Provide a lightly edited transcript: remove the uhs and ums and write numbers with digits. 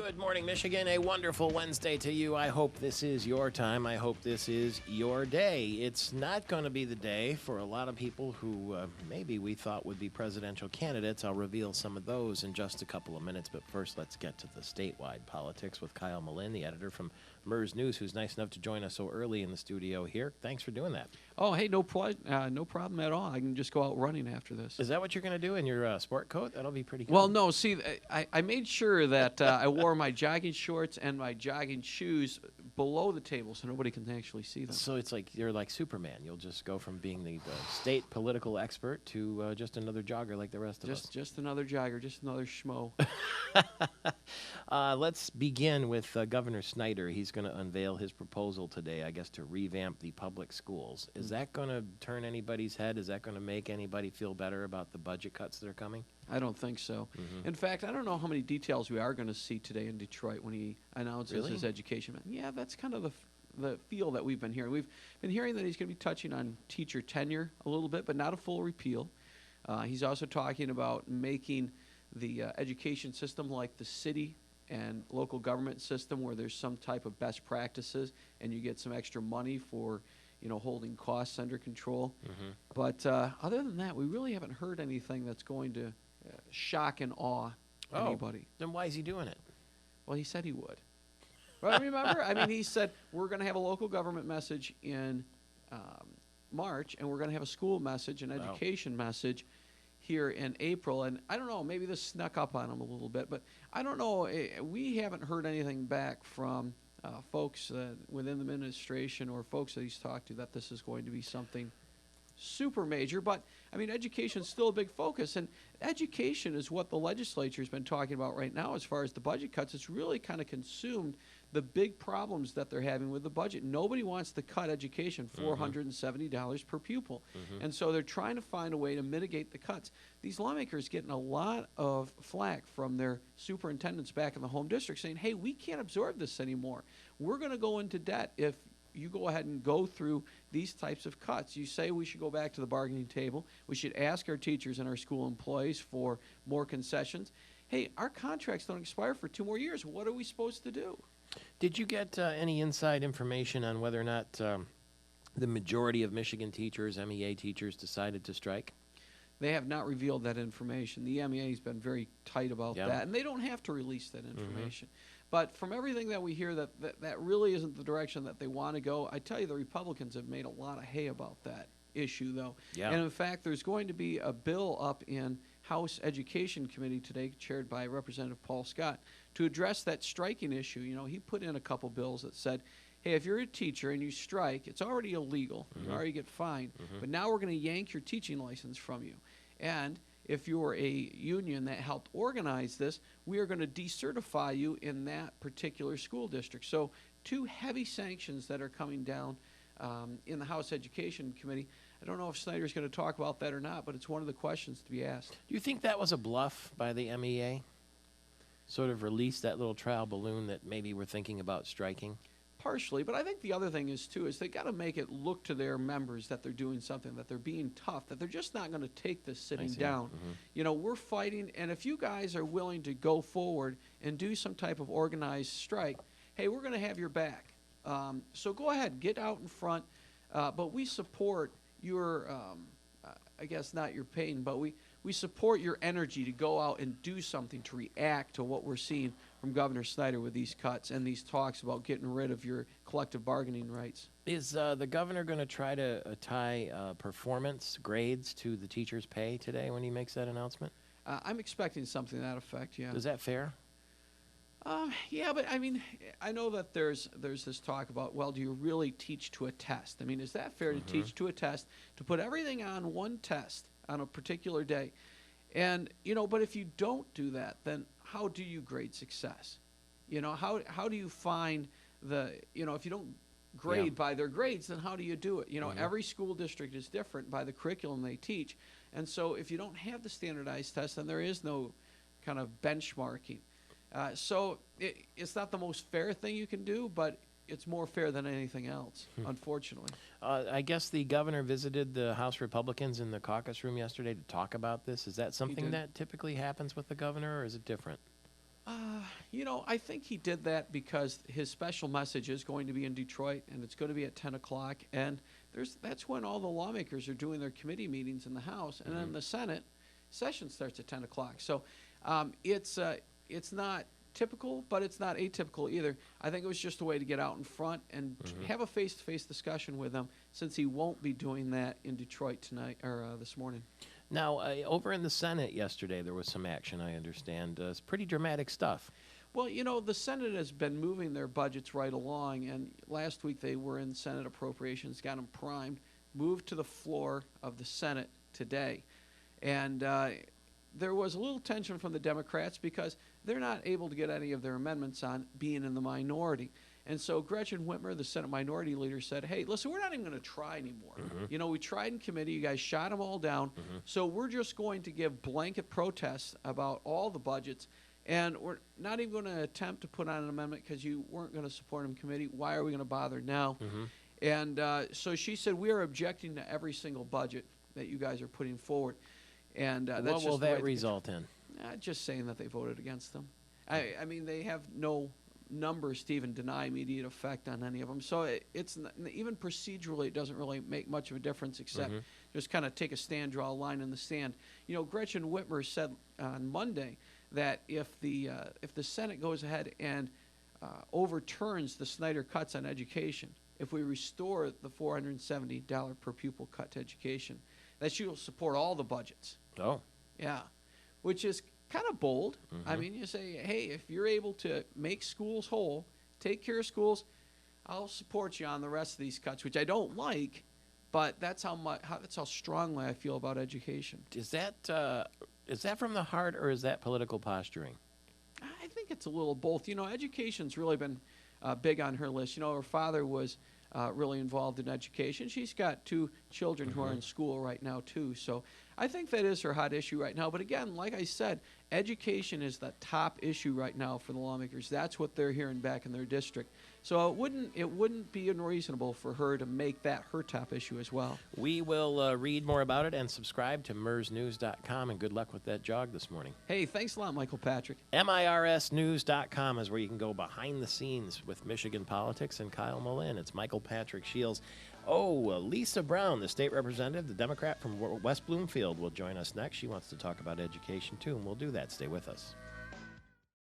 Good morning, Michigan. A wonderful Wednesday to you. I hope this is your time. I hope this is your day. It's not going to be the day for a lot of people who maybe we thought would be presidential candidates. I'll reveal some of those in just a couple of minutes. But first, let's get to the statewide politics with Kyle Malin, the editor from MERS News, who's nice enough to join us so early in the studio here. Thanks for doing that. Oh, hey, no problem at all. I can just go out running after this. Is that what you're going to do in your sport coat? That'll be pretty good. Well, no, see, I made sure that I wore my jogging shorts and my jogging shoes below the table so nobody can actually see them. So it's like you're like Superman. You'll just go from being the state political expert to just another jogger like the rest of us. Just another jogger, just another schmo. Let's begin with Governor Snyder. He's going to unveil his proposal today, I guess, to revamp the public schools. Is that going to turn anybody's head? Is that going to make anybody feel better about the budget cuts that are coming? I don't think so. In fact, I don't know how many details we are going to see today in Detroit when he announces his education. Yeah, that's kind of the feel that we've been hearing. We've been hearing that he's going to be touching on teacher tenure a little bit, but not a full repeal. He's also talking about making the education system like the city and local government system where there's some type of best practices and you get some extra money for holding costs under control. But other than that, we really haven't heard anything that's going to shock and awe anybody. Then why is he doing it? Well, he said he would. Well, remember? I mean, he said we're going to have a local government message in March, and we're going to have a school message, an education message here in April. And I don't know, maybe this snuck up on him a little bit, but I don't know. We haven't heard anything back from folks within the administration or folks that he's talked to that this is going to be something super major. But I mean, education is still a big focus, and education is what the legislature has been talking about right now as far as the budget cuts. It's really kind of consumed the big problems that they're having with the budget. Nobody wants to cut education $470 per pupil, and so they're trying to find a way to mitigate the cuts. These lawmakers getting a lot of flack from their superintendents back in the home district saying, hey, we can't absorb this anymore. We're going to go into debt if you go ahead and go through these types of cuts. You say we should go back to the bargaining table. We should ask our teachers and our school employees for more concessions. Hey, our contracts don't expire for 2 more years. What are we supposed to do? Did you get any inside information on whether or not the majority of Michigan teachers, MEA teachers, decided to strike? They have not revealed that information. The MEA has been very tight about that, and they don't have to release that information. But from everything that we hear, that really isn't the direction that they want to go. I tell you, the Republicans have made a lot of hay about that issue, though. Yeah. And in fact, there's going to be a bill up in House Education Committee today, chaired by Representative Paul Scott, to address that striking issue. You know, he put in a couple bills that said, hey, if you're a teacher and you strike, it's already illegal. You already get fined. But now we're going to yank your teaching license from you. And if you're a union that helped organize this, we are going to decertify you in that particular school district. So 2 heavy sanctions that are coming down in the House Education Committee. I don't know if Snyder's going to talk about that or not, but it's one of the questions to be asked. Do you think that was a bluff by the MEA? Sort of release that little trial balloon that maybe we're thinking about striking? Partially, but I think the other thing is, too, is they got to make it look to their members that they're doing something, that they're being tough, that they're just not going to take this sitting down. You know, we're fighting, and if you guys are willing to go forward and do some type of organized strike, hey, we're going to have your back. So go ahead, get out in front, but we support your, I guess not your pain, but we support your energy to go out and do something to react to what we're seeing from Governor Snyder with these cuts and these talks about getting rid of your collective bargaining rights. Is the governor going to try to tie performance grades to the teachers' pay today when he makes that announcement? I'm expecting something to that effect, yeah. Is that fair? Yeah, but I mean, I know that there's this talk about, well, do you really teach to a test? I mean, is that fair to teach to a test, to put everything on one test on a particular day? And, but if you don't do that, then how do you grade success? How do you find if you don't grade by their grades, then how do you do it? Every school district is different by the curriculum they teach. And so if you don't have the standardized test, then there is no kind of benchmarking. So it's not the most fair thing you can do, but it's more fair than anything else, unfortunately. I guess the governor visited the House Republicans in the caucus room yesterday to talk about this. Is that something that typically happens with the governor, or is it different? I think he did that because his special message is going to be in Detroit, and it's going to be at 10 o'clock. And that's when all the lawmakers are doing their committee meetings in the House. And then the Senate session starts at 10 o'clock. So it's not typical, but it's not atypical either. I think it was just a way to get out in front and have a face-to-face discussion with him, since he won't be doing that in Detroit tonight or this morning. Now, over in the Senate yesterday, there was some action, I understand. It's pretty dramatic stuff. Well, the Senate has been moving their budgets right along, and last week they were in Senate Appropriations, got them primed, moved to the floor of the Senate today. And there was a little tension from the Democrats because they're not able to get any of their amendments on, being in the minority. And so Gretchen Whitmer, the Senate Minority Leader, said, hey, listen, we're not even going to try anymore. We tried in committee. You guys shot them all down. So we're just going to give blanket protests about all the budgets. And we're not even going to attempt to put on an amendment because you weren't going to support them in committee. Why are we going to bother now? And so she said, we are objecting to every single budget that you guys are putting forward. And that's what will that result in? Just saying that they voted against them. I mean, they have no numbers to even deny immediate effect on any of them. So it's not, even procedurally, it doesn't really make much of a difference, except just kind of take a stand, draw a line in the sand. Gretchen Whitmer said on Monday that if the Senate goes ahead and overturns the Snyder cuts on education, if we restore the $470 per pupil cut to education, that she will support all the budgets. Oh. Yeah, which is kind of bold. I mean, you say, hey, if you're able to make schools whole, take care of schools, I'll support you on the rest of these cuts, which I don't like, but that's that's how strongly I feel about education. Is that from the heart, or is that political posturing? I think it's a little both. Education's really been big on her list. Her father was really involved in education. She's got 2 children who are in school right now, too. So I think that is her hot issue right now. But again, like I said, education is the top issue right now for the lawmakers. That's what they're hearing back in their district. So it wouldn't be unreasonable for her to make that her top issue as well. We will read more about it and subscribe to MersNews.com, and good luck with that jog this morning. Hey, thanks a lot, Michael Patrick. MIRSnews.com is where you can go behind the scenes with Michigan politics and Kyle Malin. It's Michael Patrick Shields. Lisa Brown, the state representative, the Democrat from West Bloomfield, will join us next. She wants to talk about education, too, and we'll do that. Stay with us.